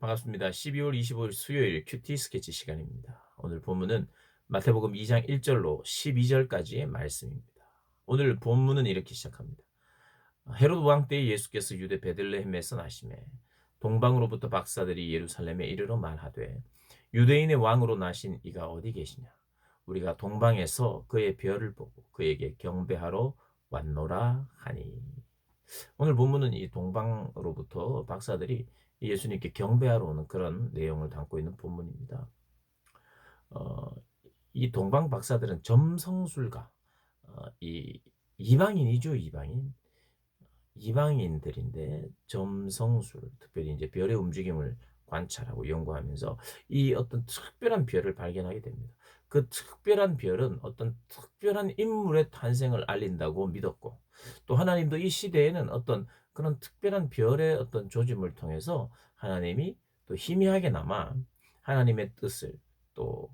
반갑습니다. 12월 25일 수요일 큐티 스케치 시간입니다. 오늘 본문은 마태복음 2장 1절로 12절까지의 말씀입니다. 오늘 본문은 이렇게 시작합니다. 헤롯 왕 때 예수께서 유대 베들레헴에서 나시매 동방으로부터 박사들이 예루살렘에 이르러 말하되 유대인의 왕으로 나신 이가 어디 계시냐? 우리가 동방에서 그의 별을 보고 그에게 경배하러 왔노라 하니. 오늘 본문은 이 동방으로부터 박사들이 예수님께 경배하러 오는 그런 내용을 담고 있는 본문입니다. 어, 이 동방 박사들은 점성술가, 이 이방인이죠, 이방인. 이방인들인데 점성술, 특별히 이제 별의 움직임을 관찰하고 연구하면서 이 어떤 특별한 별을 발견하게 됩니다. 그 특별한 별은 어떤 특별한 인물의 탄생을 알린다고 믿었고, 또 하나님도 이 시대에는 어떤 그런 특별한 별의 어떤 조짐을 통해서 하나님이 또 희미하게나마 하나님의 뜻을 또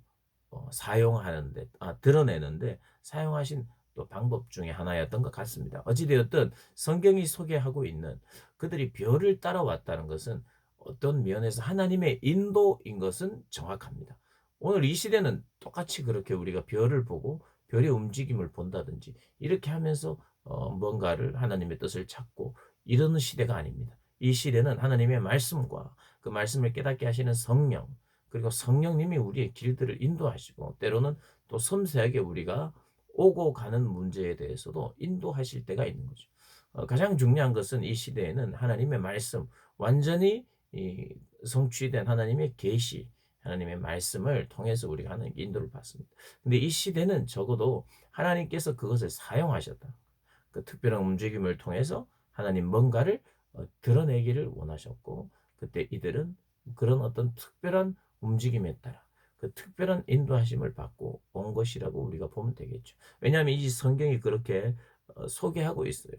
사용하는데, 드러내는데 사용하신 또 방법 중에 하나였던 것 같습니다. 어찌되었든 성경이 소개하고 있는 그들이 별을 따라왔다는 것은 어떤 면에서 하나님의 인도인 것은 정확합니다. 오늘 이 시대는 똑같이 그렇게 우리가 별을 보고 별의 움직임을 본다든지 이렇게 하면서 뭔가를 하나님의 뜻을 찾고 이러는 시대가 아닙니다. 이 시대는 하나님의 말씀과 그 말씀을 깨닫게 하시는 성령, 그리고 성령님이 우리의 길들을 인도하시고 때로는 또 섬세하게 우리가 오고 가는 문제에 대해서도 인도하실 때가 있는 거죠. 가장 중요한 것은 이 시대에는 하나님의 말씀, 완전히 이 성취된 하나님의 계시, 하나님의 말씀을 통해서 우리가 하나님 인도를 받습니다. 근데 이 시대는 적어도 하나님께서 그것을 사용하셨다. 그 특별한 움직임을 통해서 하나님 뭔가를 드러내기를 원하셨고, 그때 이들은 그런 어떤 특별한 움직임에 따라 그 특별한 인도하심을 받고 온 것이라고 우리가 보면 되겠죠. 왜냐하면 이 성경이 그렇게 소개하고 있어요.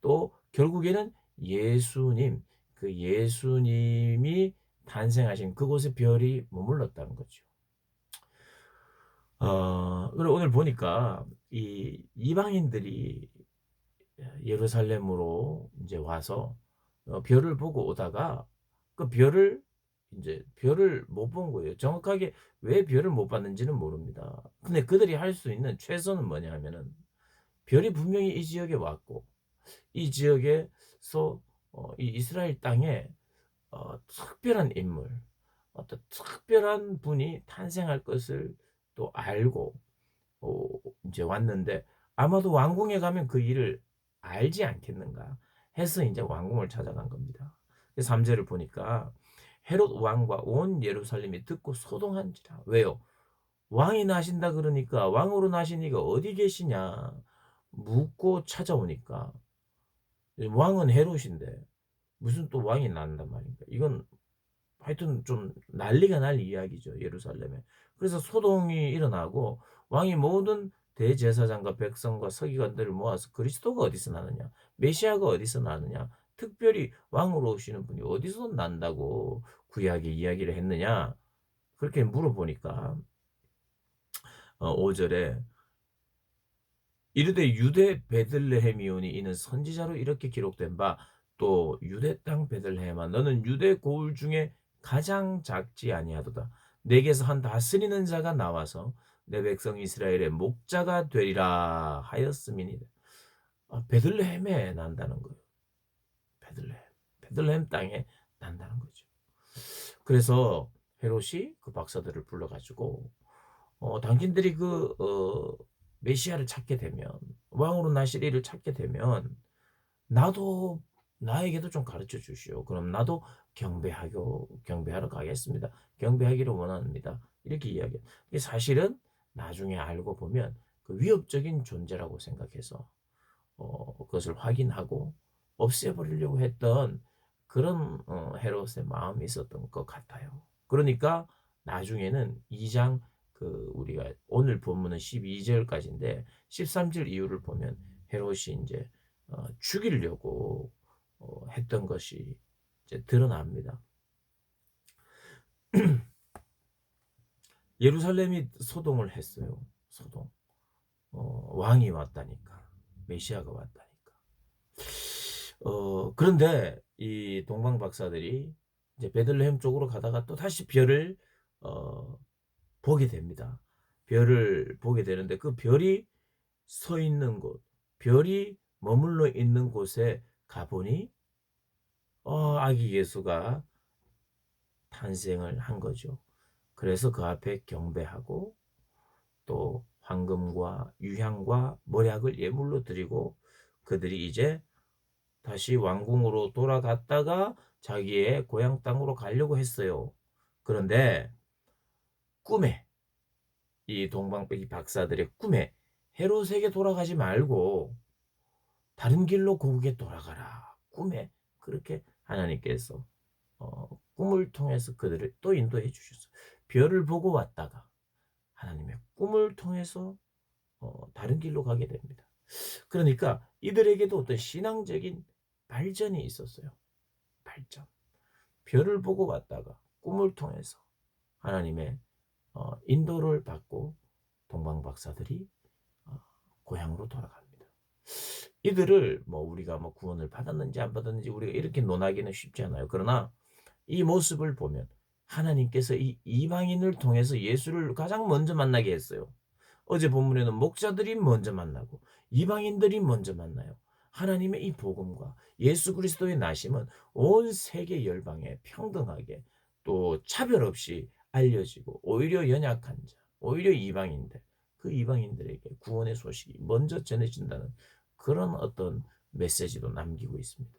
또 결국에는 예수님, 그 예수님이 탄생하신 그곳에 별이 머물렀다는 거죠. 그리고 오늘 보니까 이 이방인들이 예루살렘으로 이제 와서 별을 보고 오다가 그 별을 못 본 거예요. 정확하게 왜 별을 못 봤는지는 모릅니다. 근데 그들이 할 수 있는 최선은 뭐냐 하면은 별이 분명히 이 지역에 왔고 이 지역에서 이 이스라엘 땅에 특별한 인물, 어떤 특별한 분이 탄생할 것을 또 알고 어 인제 왔는데 아마도 왕궁에 가면 그 일을 알지 않겠는가 해서 인제 왕궁을 찾아간 겁니다. 그 3 절을 보니까 헤롯 왕과 온 예루살렘이 듣고 소동한지라. 왜요? 왕이 나신다 그러니까 왕으로 나신 이가 어디 계시냐 묻고 찾아오니까 왕은 헤롯인데 무슨 또 왕이 난단 말입니까? 이건 하여튼 좀 난리가 날 이야기죠, 예루살렘에. 그래서 소동이 일어나고 왕이 모든 대제사장과 백성과 서기관들을 모아서 그리스도가 어디서 나느냐, 메시아가 어디서 나느냐, 특별히 왕으로 오시는 분이 어디서 난다고 구약에 이야기를 했느냐, 그렇게 물어보니까 5절에 이르되 유대 베들레헴이오니 이는 선지자로 이렇게 기록된 바 또 유대 땅 베들레헴아 너는 유대 고을 중에 가장 작지 아니하도다. 내게서 한 다스리는 자가 나와서 내 백성 이스라엘의 목자가 되리라 하였음이니라. 베들레헴에 난다는 거예요. 베들레헴. 베들레헴 땅에 난다는 거죠. 그래서 헤롯이 그 박사들을 불러 가지고 당신들이 메시아를 찾게 되면 왕으로 나실 이를 찾게 되면 나도 나에게도 좀 가르쳐 주시오. 그럼 나도 경배하러 가겠습니다. 경배하기를 원합니다. 이렇게 이야기해요. 이게 사실은 나중에 알고 보면 그 위협적인 존재라고 생각해서 그것을 확인하고 없애버리려고 했던 그런 헤롯의 마음이 있었던 것 같아요. 그러니까 나중에는 2장 우리가 오늘 본문은 12절까지인데 13절 이후를 보면 헤롯이 이제 죽이려고 했던 것이 이제 드러납니다. 예루살렘이 소동을 했어요. 소동. 왕이 왔다니까. 메시아가 왔다니까. 그런데 이 동방 박사들이 이제 베들레헴 쪽으로 가다가 또다시 별을 어 보게 됩니다. 별을 보게 되는데 그 별이 서 있는 곳, 별이 머물러 있는 곳에 가 보니 아기 예수가 탄생을 한 거죠. 그래서 그 앞에 경배하고 또 황금과 유향과 몰약을 예물로 드리고 그들이 이제 다시 왕궁으로 돌아갔다가 자기의 고향 땅으로 가려고 했어요. 그런데 꿈에 이 동방백이 박사들의 꿈에 헤롯에게 돌아가지 말고 다른 길로 고국에 돌아가라. 꿈에 그렇게 하나님께서 꿈을 통해서 그들을 또 인도해 주셨어요. 별을 보고 왔다가 하나님의 꿈을 통해서 다른 길로 가게 됩니다. 그러니까 이들에게도 어떤 신앙적인 발전이 있었어요. 발전. 별을 보고 왔다가 꿈을 통해서 하나님의 인도를 받고 동방 박사들이 고향으로 돌아갑니다. 이들을 뭐 우리가 뭐 구원을 받았는지 안 받았는지 우리가 이렇게 논하기는 쉽지 않아요. 그러나 이 모습을 보면 하나님께서 이 이방인을 통해서 예수를 가장 먼저 만나게 했어요. 어제 본문에는 목자들이 먼저 만나고 이방인들이 먼저 만나요. 하나님의 이 복음과 예수 그리스도의 나심은 온 세계 열방에 평등하게 또 차별 없이 알려지고 오히려 연약한 자, 오히려 이방인들, 그 이방인들에게 구원의 소식이 먼저 전해진다는 그런 어떤 메시지도 남기고 있습니다.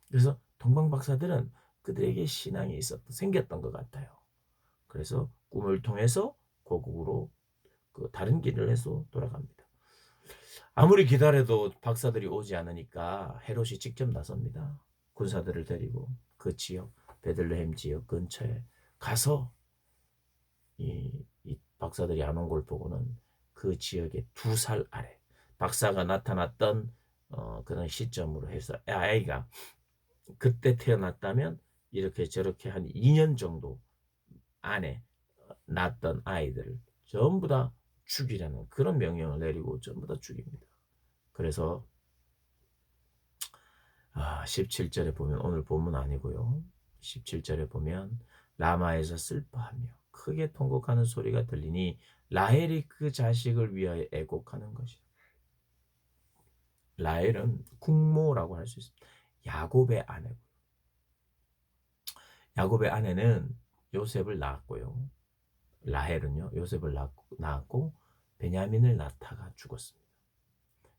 그래서 동방 박사들은 그들에게 신앙이 생겼던 것 같아요. 그래서 꿈을 통해서 고국으로 그 다른 길을 해서 돌아갑니다. 아무리 기다려도 박사들이 오지 않으니까 헤롯이 직접 나섭니다. 군사들을 데리고 그 지역 베들레헴 지역 근처에 가서 이 박사들이 안 온 걸 보고는 그 지역의 2살 아래 박사가 나타났던 그런 시점으로 해서 아이가 그때 태어났다면 이렇게 저렇게 한 2년 정도 안에 낳았던 아이들을 전부 다 죽이라는 그런 명령을 내리고 전부 다 죽입니다. 그래서 17절에 보면 오늘 본문 아니고요. 17절에 보면 라마에서 슬퍼하며 크게 통곡하는 소리가 들리니 라헬이 그 자식을 위하여 애곡하는 것이다. 라헬은 국모라고 할 수 있습니다. 야곱의 아내고 야곱의 아내는 요셉을 낳았고요. 라헬은요 요셉을 낳았고 베냐민을 낳다가 죽었습니다.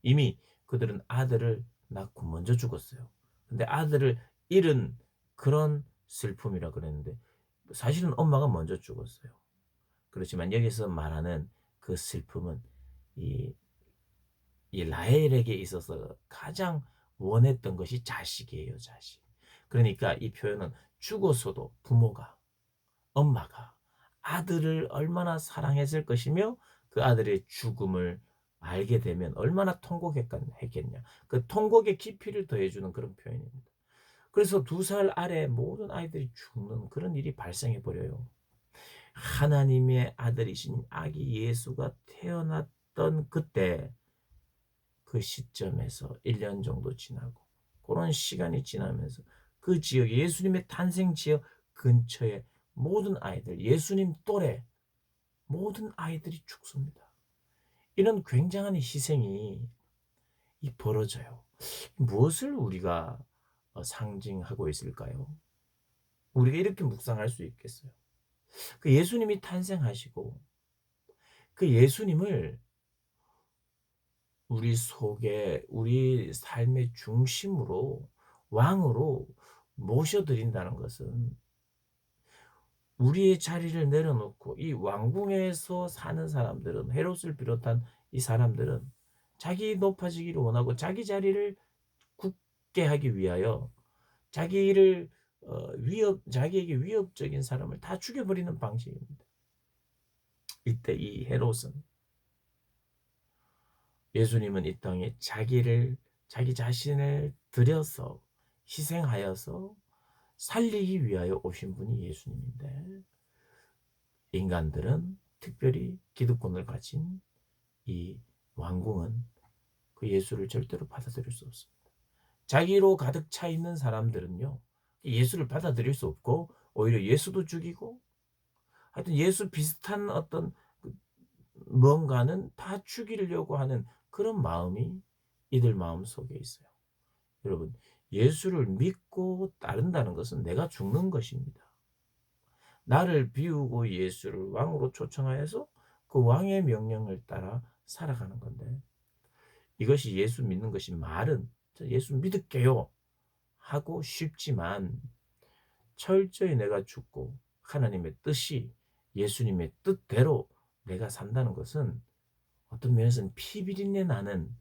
이미 그들은 아들을 낳고 먼저 죽었어요. 근데 아들을 잃은 그런 슬픔이라 그랬는데 사실은 엄마가 먼저 죽었어요. 그렇지만 여기서 말하는 그 슬픔은 이, 이 라헬에게 있어서 가장 원했던 것이 자식이에요, 자식. 그러니까 이 표현은 죽어서도 부모가, 엄마가 아들을 얼마나 사랑했을 것이며 그 아들의 죽음을 알게 되면 얼마나 통곡했겠냐. 그 통곡의 깊이를 더해주는 그런 표현입니다. 그래서 2살 아래 모든 아이들이 죽는 그런 일이 발생해 버려요. 하나님의 아들이신 아기 예수가 태어났던 그때 그 시점에서 1년 정도 지나고 그런 시간이 지나면서 그 지역 예수님의 탄생 지역 근처에 모든 아이들 예수님 또래 모든 아이들이 죽습니다. 이런 굉장한 희생이 벌어져요. 무엇을 우리가 상징하고 있을까요? 우리가 이렇게 묵상할 수 있겠어요. 그 예수님이 탄생하시고 그 예수님을 우리 속에 우리 삶의 중심으로 왕으로 모셔드린다는 것은 우리의 자리를 내려놓고 이 왕궁에서 사는 사람들은 헤롯을 비롯한 이 사람들은 자기 높아지기를 원하고 자기 자리를 굳게 하기 위하여 자기를 자기에게 위협적인 사람을 다 죽여버리는 방식입니다. 이때 이 헤롯은 예수님은 이 땅에 자기 자신을 들여서 희생하여서 살리기 위하여 오신 분이 예수님인데 인간들은 특별히 기득권을 가진 이 왕궁은 그 예수를 절대로 받아들일 수 없습니다. 자기로 가득 차 있는 사람들은요 예수를 받아들일 수 없고 오히려 예수도 죽이고 하여튼 예수 비슷한 어떤 그 뭔가는 다 죽이려고 하는 그런 마음이 이들 마음속에 있어요. 여러분, 예수를 믿고 따른다는 것은 내가 죽는 것입니다. 나를 비우고 예수를 왕으로 초청하여서 그 왕의 명령을 따라 살아가는 건데, 이것이 예수 믿는 것이 말은 "저 예수 믿을게요." 하고 쉽지만 철저히 내가 죽고 하나님의 뜻이 예수님의 뜻대로 내가 산다는 것은 어떤 면에서는 피비린내 나는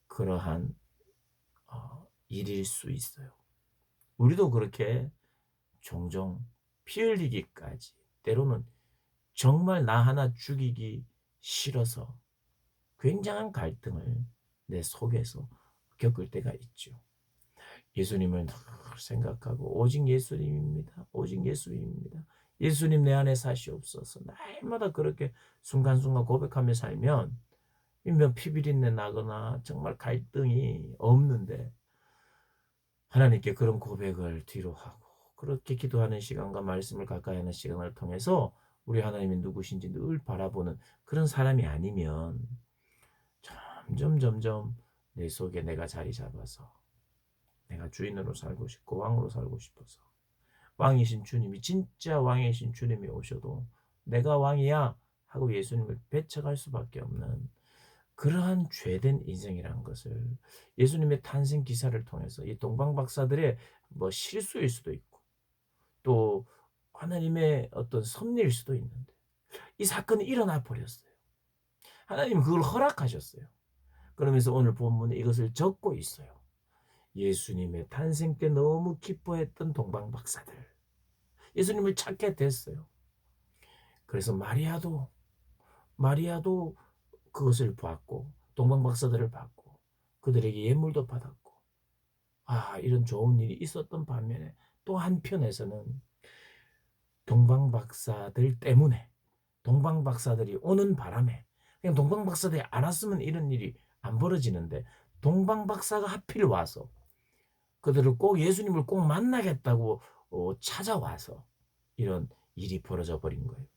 그러한 일일 수 있어요. 우리도 그렇게 종종 피 흘리기까지, 때로는 정말 나 하나 죽이기 싫어서 굉장한 갈등을 내 속에서 겪을 때가 있죠. 예수님을 늘 생각하고 오직 예수님입니다. 오직 예수님입니다. 예수님 내 안에 사시옵소서. 날마다 그렇게 순간순간 고백하며 살면 몇 피비린내 나거나 정말 갈등이 없는데, 하나님께 그런 고백을 뒤로 하고 그렇게 기도하는 시간과 말씀을 가까이 하는 시간을 통해서 우리 하나님이 누구신지 늘 바라보는 그런 사람이 아니면 점점 내 속에 내가 자리 잡아서 내가 주인으로 살고 싶고 왕으로 살고 싶어서, 왕이신 주님이, 진짜 왕이신 주님이 오셔도 내가 왕이야 하고 예수님을 배척할 수밖에 없는 그러한 죄된 인생이라는 것을 예수님의 탄생 기사를 통해서, 이 동방 박사들의 뭐 실수일 수도 있고 또 하나님의 어떤 섭리일 수도 있는데, 이 사건이 일어나 버렸어요. 하나님은 그걸 허락하셨어요. 그러면서 오늘 본문에 이것을 적고 있어요. 예수님의 탄생 때 너무 기뻐했던 동방 박사들, 예수님을 찾게 됐어요. 그래서 마리아도 그것을 봤고 동방 박사들을 봤고 그들에게 예물도 받았고, 이런 좋은 일이 있었던 반면에 또 한편에서는 동방 박사들 때문에, 동방 박사들이 오는 바람에, 그냥 동방 박사들이 안 왔으면 이런 일이 안 벌어지는데 동방 박사가 하필 와서 그들을 꼭 예수님을 꼭 만나겠다고 찾아와서 이런 일이 벌어져 버린 거예요.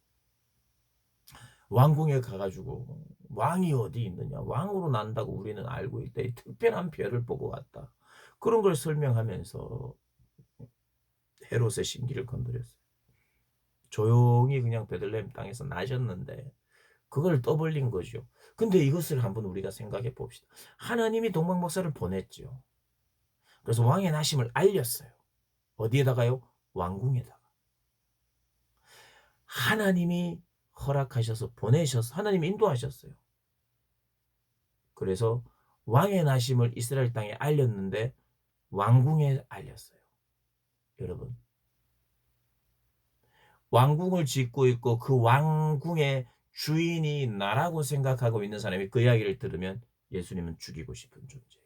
왕궁에 가 가지고 "왕이 어디 있느냐. 왕으로 난다고 우리는 알고 있다. 이 특별한 별을 보고 왔다." 그런 걸 설명하면서 헤롯의 심기를 건드렸어요. 조용히 그냥 베들레헴 땅에서 나셨는데 그걸 떠벌린 거죠. 근데 이것을 한번 우리가 생각해 봅시다. 하나님이 동방 박사를 보냈죠. 그래서 왕의 나심을 알렸어요. 어디에다가요? 왕궁에다가. 하나님이 허락하셔서 보내셔서 하나님이 인도하셨어요. 그래서 왕의 나심을 이스라엘 땅에 알렸는데 왕궁에 알렸어요. 여러분, 왕궁을 짓고 있고 그 왕궁의 주인이 나라고 생각하고 있는 사람이 그 이야기를 들으면 예수님은 죽이고 싶은 존재예요.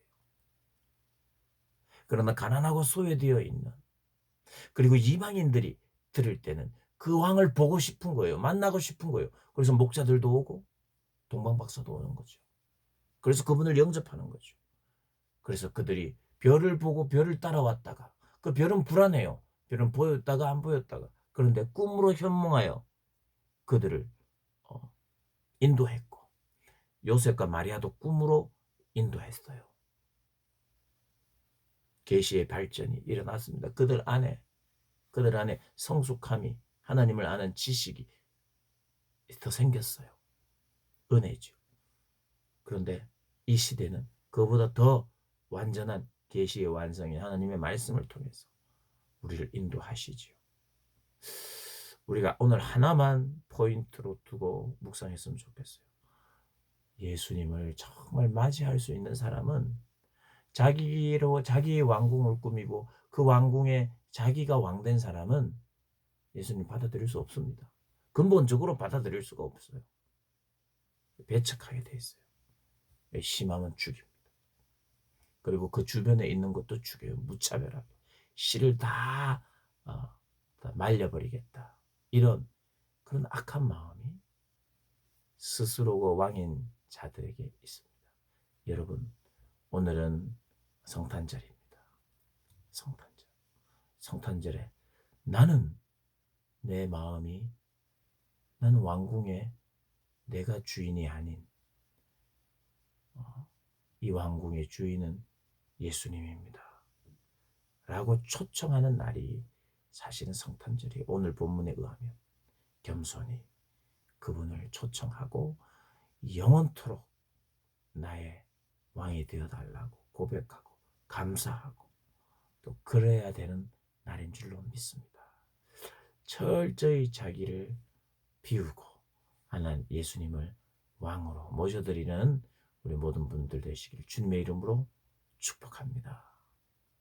그러나 가난하고 소외되어 있는, 그리고 이방인들이 들을 때는 그 왕을 보고 싶은 거예요. 만나고 싶은 거예요. 그래서 목자들도 오고 동방박사도 오는 거죠. 그래서 그분을 영접하는 거죠. 그래서 그들이 별을 보고 별을 따라왔다가, 그 별은 불안해요. 별은 보였다가 안 보였다가, 그런데 꿈으로 현몽하여 그들을 인도했고, 요셉과 마리아도 꿈으로 인도했어요. 계시의 발전이 일어났습니다. 그들 안에 성숙함이, 하나님을 아는 지식이 더 생겼어요. 은혜죠. 그런데 이 시대는 그보다 더 완전한 계시의 완성인 하나님의 말씀을 통해서 우리를 인도하시지요. 우리가 오늘 하나만 포인트로 두고 묵상했으면 좋겠어요. 예수님을 정말 맞이할 수 있는 사람은 자기의 왕궁을 꾸미고 그 왕궁에 자기가 왕된 사람은 예수님 받아들일 수 없습니다. 근본적으로 받아들일 수가 없어요. 배척하게 돼 있어요. 심하면 죽입니다. 그리고 그 주변에 있는 것도 죽여요. 무차별하게. 씨를 다 말려버리겠다. 이런 그런 악한 마음이 스스로가 왕인 자들에게 있습니다. 여러분, 오늘은 성탄절입니다. 성탄절. 성탄절에 나는 내 마음이 나는 왕궁의 내가 주인이 아닌 이 왕궁의 주인은 예수님입니다. 라고 초청하는 날이 사실은 성탄절이 오늘 본문에 의하면 겸손히 그분을 초청하고 영원토록 나의 왕이 되어달라고 고백하고 감사하고 또 그래야 되는 날인 줄로 믿습니다. 철저히 자기를 비우고 하나님 예수님을 왕으로 모셔드리는 우리 모든 분들 되시길 주님의 이름으로 축복합니다.